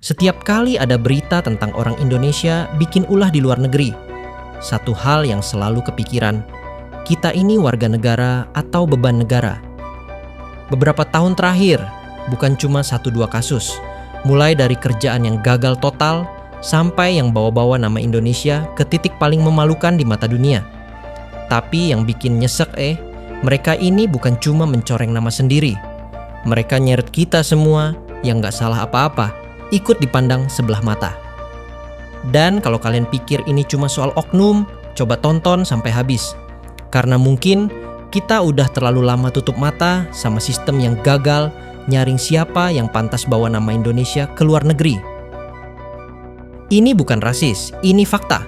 Setiap kali ada berita tentang orang Indonesia bikin ulah di luar negeri, satu hal yang selalu kepikiran, kita ini warga negara atau beban negara? Beberapa tahun terakhir, bukan cuma 1-2 kasus, mulai dari kerjaan yang gagal total, sampai yang bawa-bawa nama Indonesia ke titik paling memalukan di mata dunia. Tapi yang bikin nyesek mereka ini bukan cuma mencoreng nama sendiri. Mereka nyeret kita semua yang gak salah apa-apa, ikut dipandang sebelah mata. Dan kalau kalian pikir ini cuma soal oknum, coba tonton sampai habis. Karena mungkin kita udah terlalu lama tutup mata sama sistem yang gagal nyaring siapa yang pantas bawa nama Indonesia ke luar negeri. Ini bukan rasis, ini fakta.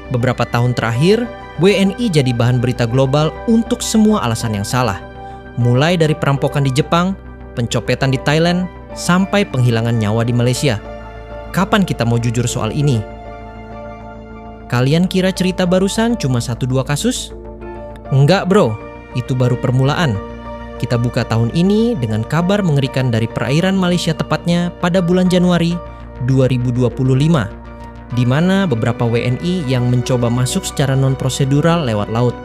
Beberapa tahun terakhir, WNI jadi bahan berita global untuk semua alasan yang salah. Mulai dari perampokan di Jepang, pencopetan di Thailand, sampai penghilangan nyawa di Malaysia. Kapan kita mau jujur soal ini? Kalian kira cerita barusan cuma 1-2 kasus? Enggak bro, itu baru permulaan. Kita buka tahun ini dengan kabar mengerikan dari perairan Malaysia, tepatnya pada bulan Januari 2025, di mana beberapa WNI yang mencoba masuk secara non-prosedural lewat laut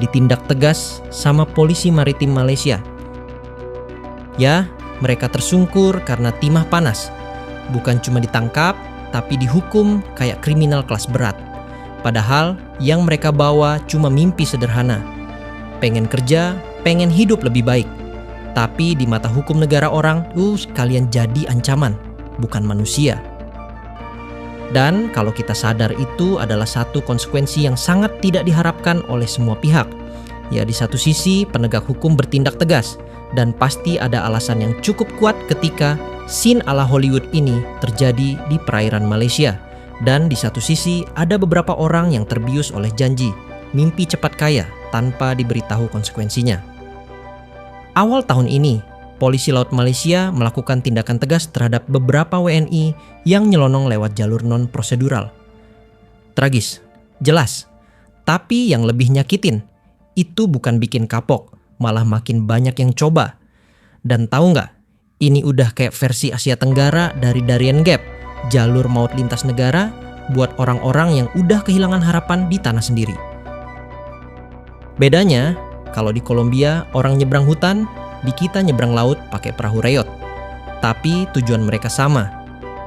ditindak tegas sama polisi maritim Malaysia. Ya, mereka tersungkur karena timah panas. Bukan cuma ditangkap, tapi dihukum kayak kriminal kelas berat. Padahal yang mereka bawa cuma mimpi sederhana. Pengen kerja, pengen hidup lebih baik. Tapi di mata hukum negara orang, kalian jadi ancaman, bukan manusia. Dan kalau kita sadar itu adalah satu konsekuensi yang sangat tidak diharapkan oleh semua pihak. Ya, di satu sisi penegak hukum bertindak tegas, dan pasti ada alasan yang cukup kuat ketika scene ala Hollywood ini terjadi di perairan Malaysia. Dan di satu sisi ada beberapa orang yang terbius oleh janji, mimpi cepat kaya tanpa diberitahu konsekuensinya. Awal tahun ini, Polisi Laut Malaysia melakukan tindakan tegas terhadap beberapa WNI yang nyelonong lewat jalur non-prosedural. Tragis, jelas. Tapi yang lebih nyakitin, itu bukan bikin kapok, malah makin banyak yang coba. Dan tahu nggak? Ini udah kayak versi Asia Tenggara dari Darien Gap, jalur maut lintas negara buat orang-orang yang udah kehilangan harapan di tanah sendiri. Bedanya, kalau di Kolombia orang nyebrang hutan, di kita nyebrang laut pakai perahu reyot. Tapi tujuan mereka sama,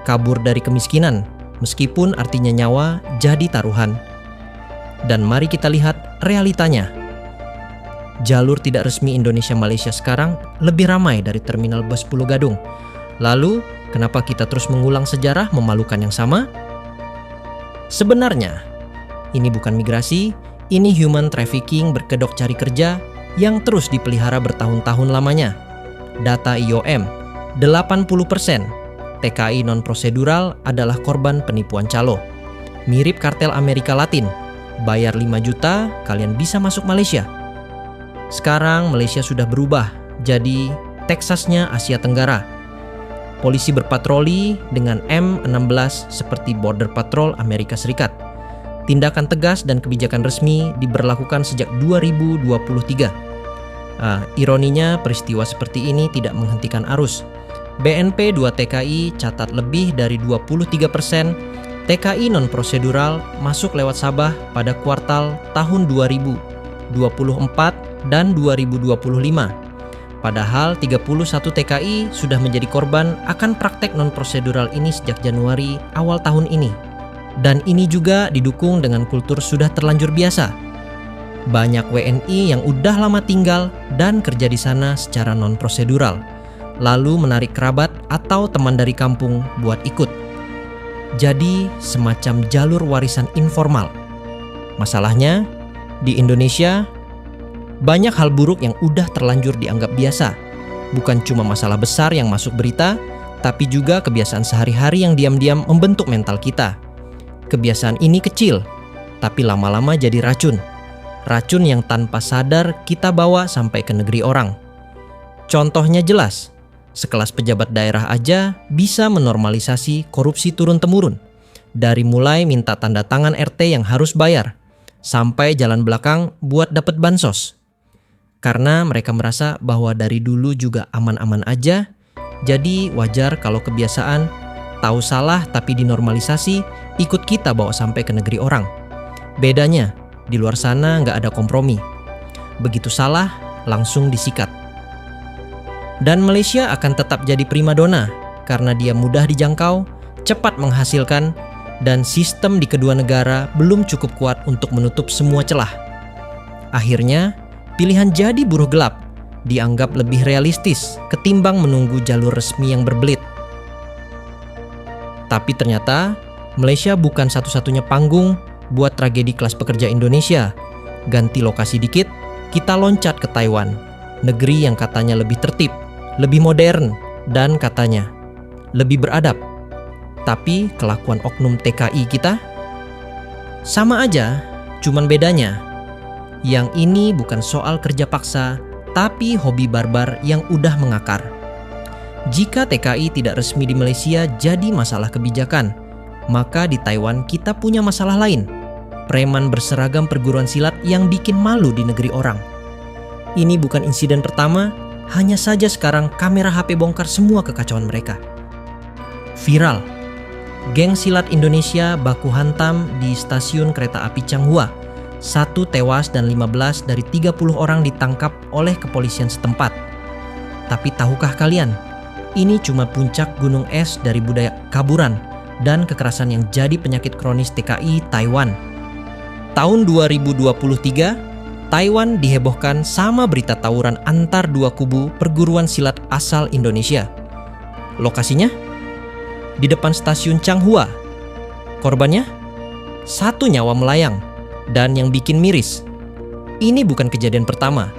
kabur dari kemiskinan, meskipun artinya nyawa jadi taruhan. Dan mari kita lihat realitanya. Jalur tidak resmi Indonesia-Malaysia sekarang lebih ramai dari terminal bus Pulau Gadung. Lalu, kenapa kita terus mengulang sejarah memalukan yang sama? Sebenarnya, ini bukan migrasi, ini human trafficking berkedok cari kerja yang terus dipelihara bertahun-tahun lamanya. Data IOM, 80% TKI non-prosedural adalah korban penipuan calo. Mirip kartel Amerika Latin, bayar 5 juta, kalian bisa masuk Malaysia. Sekarang Malaysia sudah berubah jadi Texasnya Asia Tenggara. Polisi berpatroli dengan M16 seperti Border Patrol Amerika Serikat. Tindakan tegas dan kebijakan resmi diberlakukan sejak 2023. Ironinya peristiwa seperti ini tidak menghentikan arus. BNP 2 TKI catat lebih dari 23% TKI non-prosedural masuk lewat Sabah pada kuartal tahun 2024 dan 2025. Padahal 31 TKI sudah menjadi korban akan praktek non-prosedural ini sejak Januari awal tahun ini. Dan ini juga didukung dengan kultur sudah terlanjur biasa. Banyak WNI yang udah lama tinggal dan kerja di sana secara non-prosedural, lalu menarik kerabat atau teman dari kampung buat ikut. Jadi semacam jalur warisan informal. Masalahnya, di Indonesia, banyak hal buruk yang udah terlanjur dianggap biasa. Bukan cuma masalah besar yang masuk berita, tapi juga kebiasaan sehari-hari yang diam-diam membentuk mental kita. Kebiasaan ini kecil, tapi lama-lama jadi racun. Racun yang tanpa sadar kita bawa sampai ke negeri orang. Contohnya jelas, sekelas pejabat daerah aja bisa menormalisasi korupsi turun-temurun. Dari mulai minta tanda tangan RT yang harus bayar, sampai jalan belakang buat dapat bansos. Karena mereka merasa bahwa dari dulu juga aman-aman aja, jadi wajar kalau kebiasaan tahu salah tapi dinormalisasi, ikut kita bawa sampai ke negeri orang. Bedanya, di luar sana nggak ada kompromi. Begitu salah, langsung disikat. Dan Malaysia akan tetap jadi primadona karena dia mudah dijangkau, cepat menghasilkan, dan sistem di kedua negara belum cukup kuat untuk menutup semua celah. Akhirnya, pilihan jadi buruh gelap dianggap lebih realistis ketimbang menunggu jalur resmi yang berbelit. Tapi ternyata, Malaysia bukan satu-satunya panggung buat tragedi kelas pekerja Indonesia. Ganti lokasi dikit, kita loncat ke Taiwan, negeri yang katanya lebih tertib, lebih modern, dan katanya lebih beradab. Tapi kelakuan oknum TKI kita sama aja, cuman bedanya yang ini bukan soal kerja paksa, tapi hobi barbar yang udah mengakar. Jika TKI tidak resmi di Malaysia jadi masalah kebijakan, maka di Taiwan kita punya masalah lain. Preman berseragam perguruan silat yang bikin malu di negeri orang. Ini bukan insiden pertama, hanya saja sekarang kamera HP bongkar semua kekacauan mereka. Viral. Geng silat Indonesia baku hantam di stasiun kereta api Changhua. 1 tewas dan 15 dari 30 orang ditangkap oleh kepolisian setempat. Tapi tahukah kalian, ini cuma puncak gunung es dari budaya kaburan dan kekerasan yang jadi penyakit kronis TKI Taiwan. Tahun 2023, Taiwan dihebohkan sama berita tawuran antar dua kubu perguruan silat asal Indonesia. Lokasinya? Di depan stasiun Changhua. Korbannya? 1 nyawa melayang. Dan yang bikin miris, ini bukan kejadian pertama.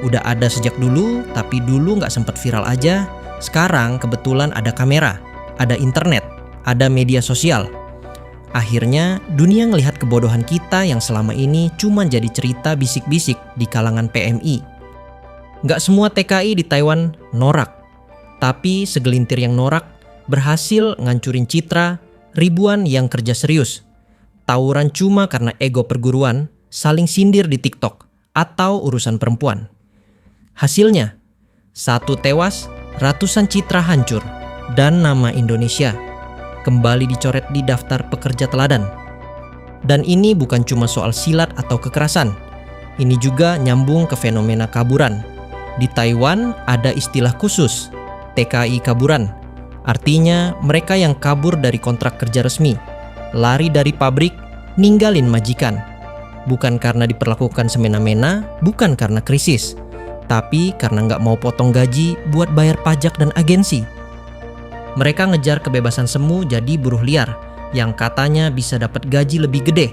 Udah ada sejak dulu, tapi dulu nggak sempat viral aja. Sekarang kebetulan ada kamera, ada internet, ada media sosial. Akhirnya dunia ngelihat kebodohan kita yang selama ini cuma jadi cerita bisik-bisik di kalangan PMI. Nggak semua TKI di Taiwan norak, tapi segelintir yang norak berhasil ngancurin citra ribuan yang kerja serius. Tawuran cuma karena ego perguruan, saling sindir di TikTok, atau urusan perempuan. Hasilnya, 1 tewas, ratusan citra hancur, dan nama Indonesia kembali dicoret di daftar pekerja teladan. Dan ini bukan cuma soal silat atau kekerasan, ini juga nyambung ke fenomena kaburan. Di Taiwan ada istilah khusus, TKI kaburan. Artinya mereka yang kabur dari kontrak kerja resmi, lari dari pabrik, ninggalin majikan. Bukan karena diperlakukan semena-mena, bukan karena krisis, tapi karena nggak mau potong gaji buat bayar pajak dan agensi. Mereka ngejar kebebasan semu jadi buruh liar, yang katanya bisa dapat gaji lebih gede.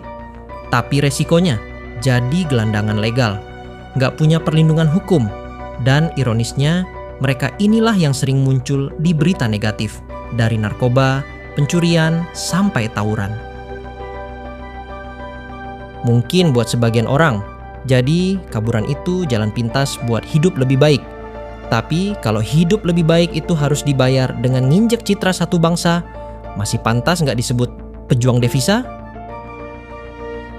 Tapi resikonya, jadi gelandangan legal, nggak punya perlindungan hukum. Dan ironisnya, mereka inilah yang sering muncul di berita negatif, dari narkoba, pencurian, sampai tawuran. Mungkin buat sebagian orang, jadi kaburan itu jalan pintas buat hidup lebih baik. Tapi kalau hidup lebih baik itu harus dibayar dengan nginjek citra satu bangsa, masih pantas nggak disebut pejuang devisa?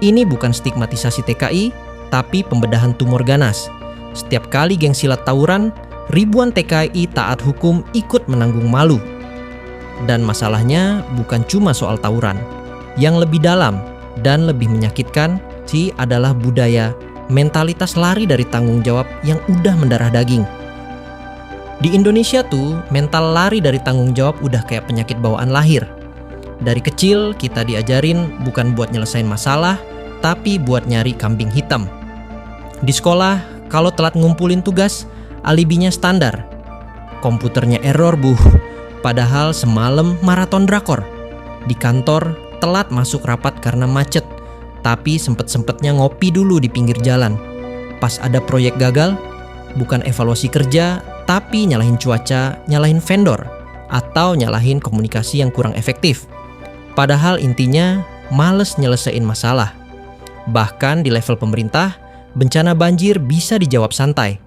Ini bukan stigmatisasi TKI, tapi pembedahan tumor ganas. Setiap kali geng silat tawuran, ribuan TKI taat hukum ikut menanggung malu. Dan masalahnya bukan cuma soal tawuran. Yang lebih dalam dan lebih menyakitkan sih adalah budaya, mentalitas lari dari tanggung jawab yang udah mendarah daging. Di Indonesia tuh, mental lari dari tanggung jawab udah kayak penyakit bawaan lahir. Dari kecil kita diajarin bukan buat nyelesain masalah, tapi buat nyari kambing hitam. Di sekolah, kalau telat ngumpulin tugas, alibinya standar. Komputernya error padahal semalam maraton drakor. Di kantor, telat masuk rapat karena macet, tapi sempet-sempetnya ngopi dulu di pinggir jalan. Pas ada proyek gagal, bukan evaluasi kerja, tapi nyalahin cuaca, nyalahin vendor, atau nyalahin komunikasi yang kurang efektif. Padahal intinya, males nyelesain masalah. Bahkan di level pemerintah, bencana banjir bisa dijawab santai.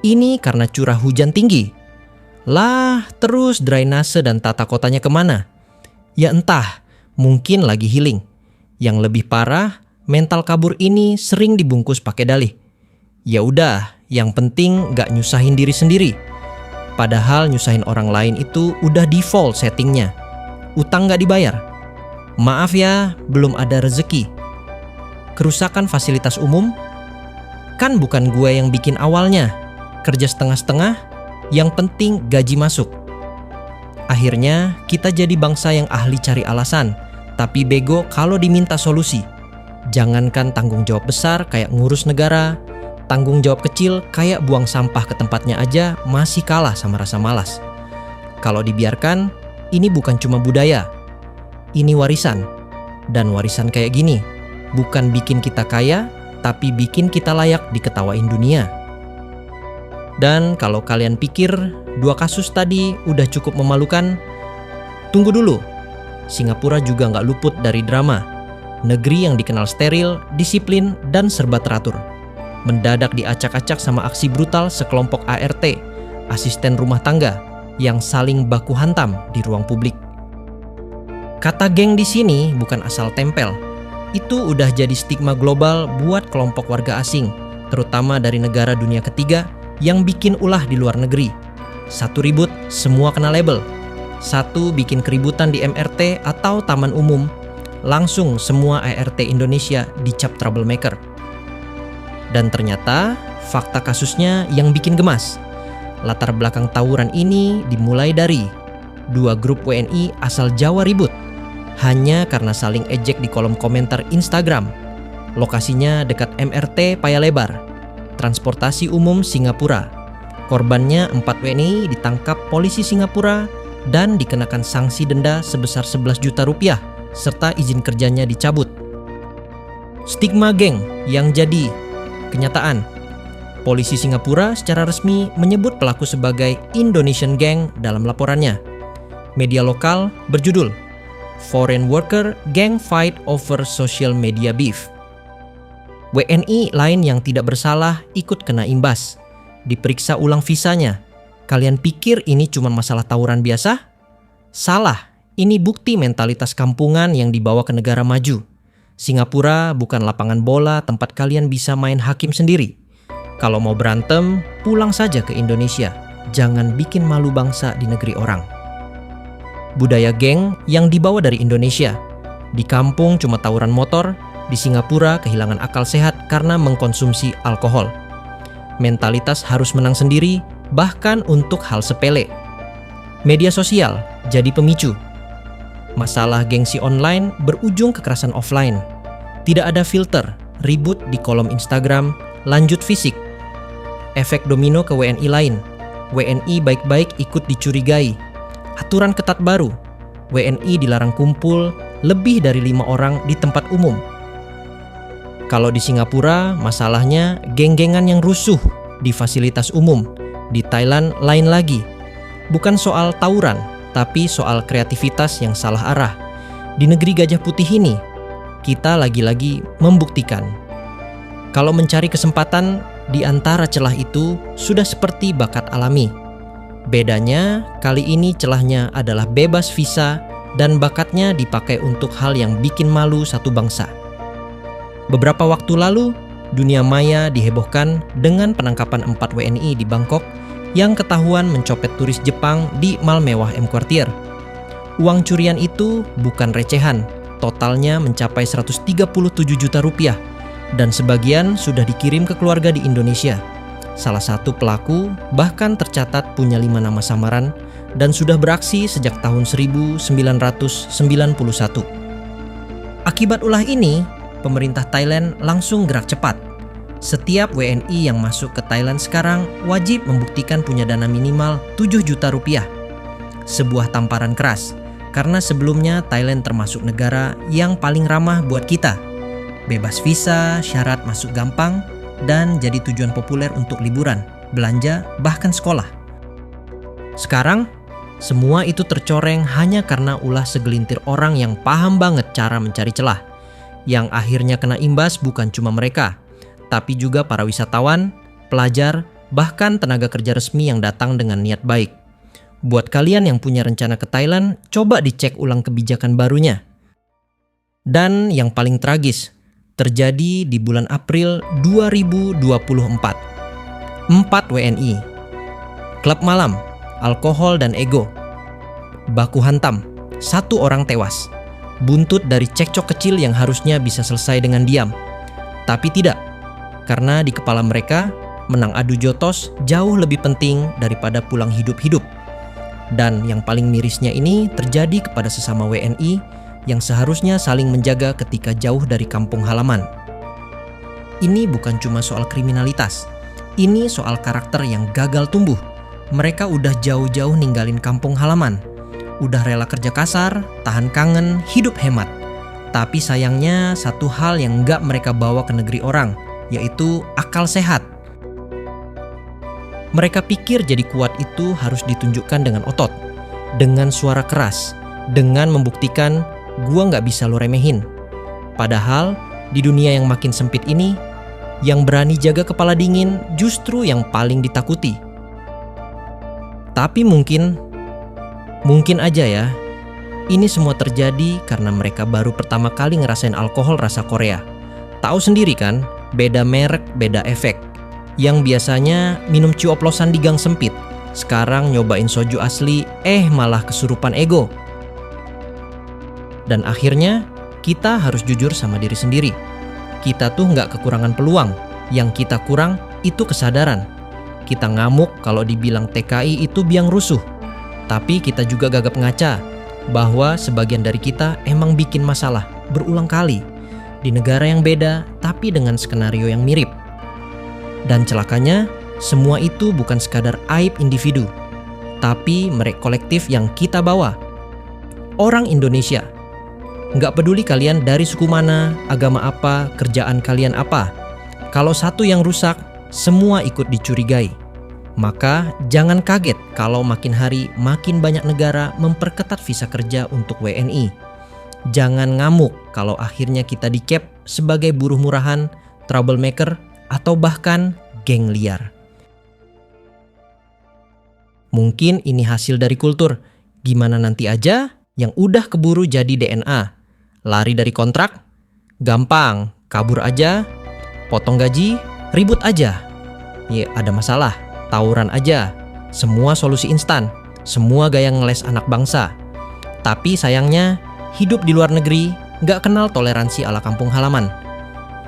Ini karena curah hujan tinggi. Lah, terus drainase dan tata kotanya kemana? Ya entah, mungkin lagi healing. Yang lebih parah, mental kabur ini sering dibungkus pakai dalih. Ya udah, yang penting gak nyusahin diri sendiri. Padahal nyusahin orang lain itu udah default settingnya. Utang nggak dibayar. Maaf ya, belum ada rezeki. Kerusakan fasilitas umum? Kan bukan gue yang bikin awalnya. Kerja setengah-setengah, yang penting gaji masuk. Akhirnya kita jadi bangsa yang ahli cari alasan, tapi bego kalau diminta solusi. Jangankan tanggung jawab besar kayak ngurus negara, tanggung jawab kecil kayak buang sampah ke tempatnya aja masih kalah sama rasa malas. Kalau dibiarkan, ini bukan cuma budaya, ini warisan. Dan warisan kayak gini, bukan bikin kita kaya, tapi bikin kita layak diketawain dunia. Dan kalau kalian pikir 2 kasus tadi udah cukup memalukan, tunggu dulu. Singapura juga nggak luput dari drama. Negeri yang dikenal steril, disiplin, dan serba teratur. Mendadak diacak-acak sama aksi brutal sekelompok ART, asisten rumah tangga, yang saling baku hantam di ruang publik. Kata geng di sini bukan asal tempel. Itu udah jadi stigma global buat kelompok warga asing, terutama dari negara dunia ketiga yang bikin ulah di luar negeri. Satu ribut, semua kena label. Satu bikin keributan di MRT atau taman umum, langsung semua ART Indonesia dicap troublemaker. Dan ternyata fakta kasusnya yang bikin gemas. Latar belakang tawuran ini dimulai dari 2 grup WNI asal Jawa ribut hanya karena saling ejek di kolom komentar Instagram. Lokasinya dekat MRT Paya Lebar, transportasi umum Singapura. Korbannya 4 WNI ditangkap polisi Singapura dan dikenakan sanksi denda sebesar 11 juta rupiah serta izin kerjanya dicabut. Stigma geng yang jadi kenyataan. Polisi Singapura secara resmi menyebut pelaku sebagai Indonesian Gang dalam laporannya. Media lokal berjudul Foreign Worker Gang Fight Over Social Media Beef. WNI lain yang tidak bersalah ikut kena imbas. Diperiksa ulang visanya. Kalian pikir ini cuma masalah tawuran biasa? Salah, ini bukti mentalitas kampungan yang dibawa ke negara maju. Singapura bukan lapangan bola tempat kalian bisa main hakim sendiri. Kalau mau berantem, pulang saja ke Indonesia. Jangan bikin malu bangsa di negeri orang. Budaya geng yang dibawa dari Indonesia. Di kampung cuma tawuran motor, di Singapura kehilangan akal sehat karena mengkonsumsi alkohol. Mentalitas harus menang sendiri, bahkan untuk hal sepele. Media sosial jadi pemicu. Masalah gengsi online berujung kekerasan offline. Tidak ada filter, ribut di kolom Instagram, lanjut fisik. Efek domino ke WNI lain. WNI baik-baik ikut dicurigai. Aturan ketat baru. WNI dilarang kumpul lebih dari 5 orang di tempat umum. Kalau di Singapura, masalahnya geng-gengan yang rusuh di fasilitas umum. Di Thailand lain lagi. Bukan soal tawuran, tapi soal kreativitas yang salah arah. Di negeri Gajah Putih ini, kita lagi-lagi membuktikan kalau mencari kesempatan di antara celah itu sudah seperti bakat alami. Bedanya, kali ini celahnya adalah bebas visa dan bakatnya dipakai untuk hal yang bikin malu satu bangsa. Beberapa waktu lalu, dunia maya dihebohkan dengan penangkapan 4 WNI di Bangkok yang ketahuan mencopet turis Jepang di mal mewah M Quartier. Uang curian itu bukan recehan, totalnya mencapai 137 juta rupiah dan sebagian sudah dikirim ke keluarga di Indonesia. Salah satu pelaku bahkan tercatat punya 5 nama samaran dan sudah beraksi sejak tahun 1991. Akibat ulah ini, pemerintah Thailand langsung gerak cepat. Setiap WNI yang masuk ke Thailand sekarang wajib membuktikan punya dana minimal 7 juta rupiah. Sebuah tamparan keras, karena sebelumnya Thailand termasuk negara yang paling ramah buat kita. Bebas visa, syarat masuk gampang, dan jadi tujuan populer untuk liburan, belanja, bahkan sekolah. Sekarang, semua itu tercoreng hanya karena ulah segelintir orang yang paham banget cara mencari celah. Yang akhirnya kena imbas bukan cuma mereka, tapi juga para wisatawan, pelajar, bahkan tenaga kerja resmi yang datang dengan niat baik. Buat kalian yang punya rencana ke Thailand, coba dicek ulang kebijakan barunya. Dan yang paling tragis, terjadi di bulan April 2024. 4 WNI. Klub malam, alkohol dan ego. Baku hantam. satu orang tewas. Buntut dari cekcok kecil yang harusnya bisa selesai dengan diam. Tapi tidak, karena di kepala mereka, menang adu jotos jauh lebih penting daripada pulang hidup-hidup. Dan yang paling mirisnya ini terjadi kepada sesama WNI yang seharusnya saling menjaga ketika jauh dari kampung halaman. Ini bukan cuma soal kriminalitas, ini soal karakter yang gagal tumbuh. Mereka udah jauh-jauh ninggalin kampung halaman. Udah rela kerja kasar, tahan kangen, hidup hemat. Tapi sayangnya satu hal yang nggak mereka bawa ke negeri orang, yaitu akal sehat. Mereka pikir jadi kuat itu harus ditunjukkan dengan otot, dengan suara keras, dengan membuktikan gua nggak bisa lo remehin. Padahal di dunia yang makin sempit ini, yang berani jaga kepala dingin justru yang paling ditakuti. Tapi mungkin aja ya, ini semua terjadi karena mereka baru pertama kali ngerasain alkohol rasa Korea. Tahu sendiri kan, beda merek, beda efek. Yang biasanya minum cu oplosan di gang sempit, sekarang nyobain soju asli, malah kesurupan ego. Dan akhirnya, kita harus jujur sama diri sendiri. Kita tuh nggak kekurangan peluang, yang kita kurang itu kesadaran. Kita ngamuk kalau dibilang TKI itu biang rusuh. Tapi kita juga gagap ngaca bahwa sebagian dari kita emang bikin masalah berulang kali di negara yang beda tapi dengan skenario yang mirip. Dan celakanya, semua itu bukan sekadar aib individu, tapi merek kolektif yang kita bawa. Orang Indonesia, nggak peduli kalian dari suku mana, agama apa, kerjaan kalian apa. Kalau satu yang rusak, semua ikut dicurigai. Maka jangan kaget kalau makin hari makin banyak negara memperketat visa kerja untuk WNI. Jangan ngamuk kalau akhirnya kita di-cap sebagai buruh murahan, troublemaker, atau bahkan geng liar. Mungkin ini hasil dari kultur. Gimana nanti aja yang udah keburu jadi DNA. Lari dari kontrak? Gampang, kabur aja, potong gaji, ribut aja. Ya ada masalah. Tawuran aja, semua solusi instan, semua gaya ngeles anak bangsa. Tapi sayangnya, hidup di luar negeri gak kenal toleransi ala kampung halaman.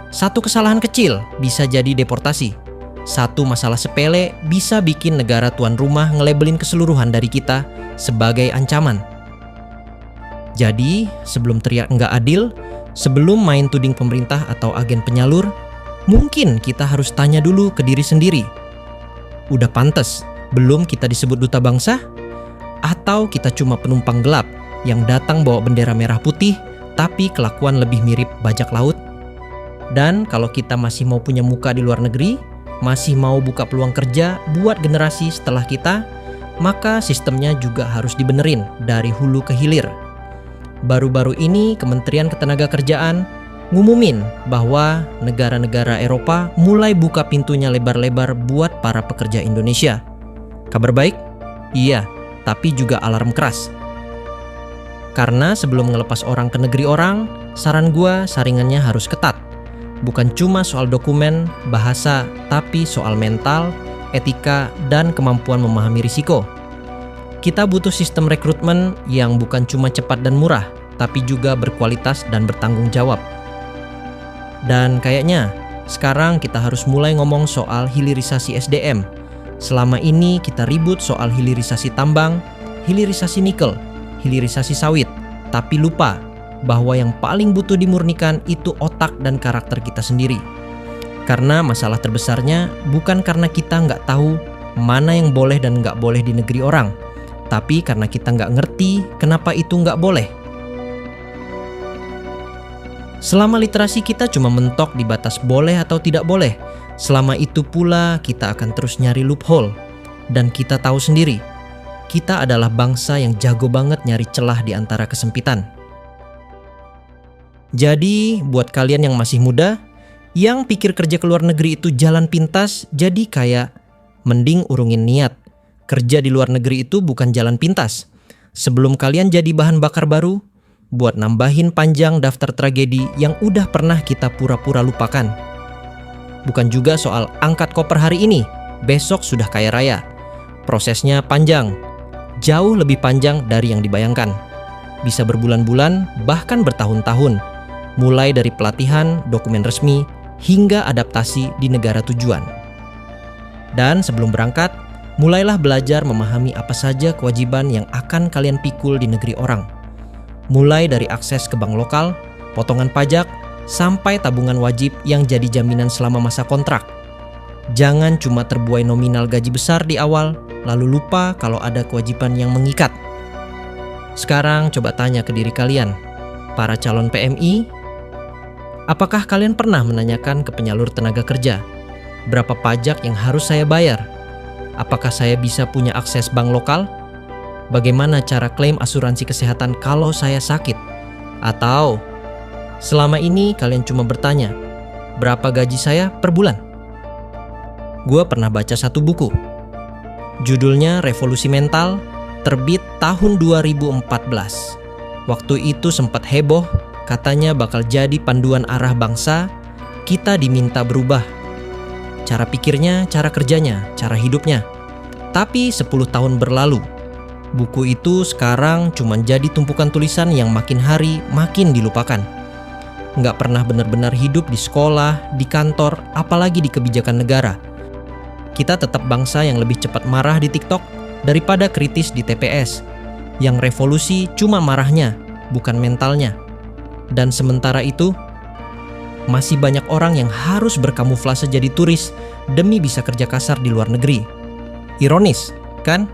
Satu kesalahan kecil bisa jadi deportasi. Satu masalah sepele bisa bikin negara tuan rumah ngelabelin keseluruhan dari kita sebagai ancaman. Jadi, sebelum teriak nggak adil, sebelum main tuding pemerintah atau agen penyalur, mungkin kita harus tanya dulu ke diri sendiri. Udah pantes belum kita disebut duta bangsa? Atau kita cuma penumpang gelap yang datang bawa bendera merah putih tapi kelakuan lebih mirip bajak laut? Dan kalau kita masih mau punya muka di luar negeri, masih mau buka peluang kerja buat generasi setelah kita, maka sistemnya juga harus dibenerin dari hulu ke hilir. Baru-baru ini Kementerian Ketenagakerjaan ngumumin bahwa negara-negara Eropa mulai buka pintunya lebar-lebar buat para pekerja Indonesia. Kabar baik? Iya, tapi juga alarm keras. Karena sebelum ngelepas orang ke negeri orang, saran gua saringannya harus ketat. Bukan cuma soal dokumen, bahasa, tapi soal mental, etika, dan kemampuan memahami risiko. Kita butuh sistem rekrutmen yang bukan cuma cepat dan murah, tapi juga berkualitas dan bertanggung jawab. Dan kayaknya sekarang kita harus mulai ngomong soal hilirisasi SDM. Selama ini kita ribut soal hilirisasi tambang, hilirisasi nikel, hilirisasi sawit, tapi lupa bahwa yang paling butuh dimurnikan itu otak dan karakter kita sendiri. Karena masalah terbesarnya bukan karena kita nggak tahu mana yang boleh dan nggak boleh di negeri orang, tapi karena kita nggak ngerti kenapa itu nggak boleh. Selama literasi kita cuma mentok di batas boleh atau tidak boleh, selama itu pula kita akan terus nyari loophole. Dan kita tahu sendiri, kita adalah bangsa yang jago banget nyari celah di antara kesempitan. Jadi, buat kalian yang masih muda, yang pikir kerja ke luar negeri itu jalan pintas, jadi kayak mending urungin niat. Kerja di luar negeri itu bukan jalan pintas. Sebelum kalian jadi bahan bakar baru, buat nambahin panjang daftar tragedi yang udah pernah kita pura-pura lupakan. Bukan juga soal angkat koper hari ini, besok sudah kaya raya. Prosesnya panjang, jauh lebih panjang dari yang dibayangkan. bisa berbulan-bulan bahkan bertahun-tahun, mulai dari pelatihan, dokumen resmi, hingga adaptasi di negara tujuan. Dan sebelum berangkat, mulailah belajar memahami apa saja kewajiban yang akan kalian pikul di negeri orang. Mulai dari akses ke bank lokal, potongan pajak, sampai tabungan wajib yang jadi jaminan selama masa kontrak. Jangan cuma terbuai nominal gaji besar di awal, lalu lupa kalau ada kewajiban yang mengikat. Sekarang coba tanya ke diri kalian, para calon PMI, apakah kalian pernah menanyakan ke penyalur tenaga kerja, berapa pajak yang harus saya bayar? Apakah saya bisa punya akses bank lokal? Bagaimana cara klaim asuransi kesehatan kalau saya sakit? Atau selama ini kalian cuma bertanya, berapa gaji saya per bulan? Gua pernah baca satu buku. Judulnya Revolusi Mental, terbit tahun 2014. Waktu itu sempat heboh, katanya bakal jadi panduan arah bangsa, kita diminta berubah. Cara pikirnya, cara kerjanya, cara hidupnya. Tapi 10 tahun berlalu, buku itu sekarang cuma jadi tumpukan tulisan yang makin hari makin dilupakan. Nggak pernah benar-benar hidup di sekolah, di kantor, apalagi di kebijakan negara. Kita tetap bangsa yang lebih cepat marah di TikTok daripada kritis di TPS. Yang revolusi cuma marahnya, bukan mentalnya. Dan sementara itu, masih banyak orang yang harus berkamuflase jadi turis demi bisa kerja kasar di luar negeri. Ironis, kan?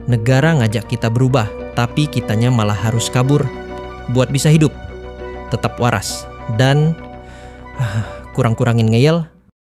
Negara ngajak kita berubah, tapi kitanya malah harus kabur buat bisa hidup tetap waras dan kurang-kurangin ngeyel.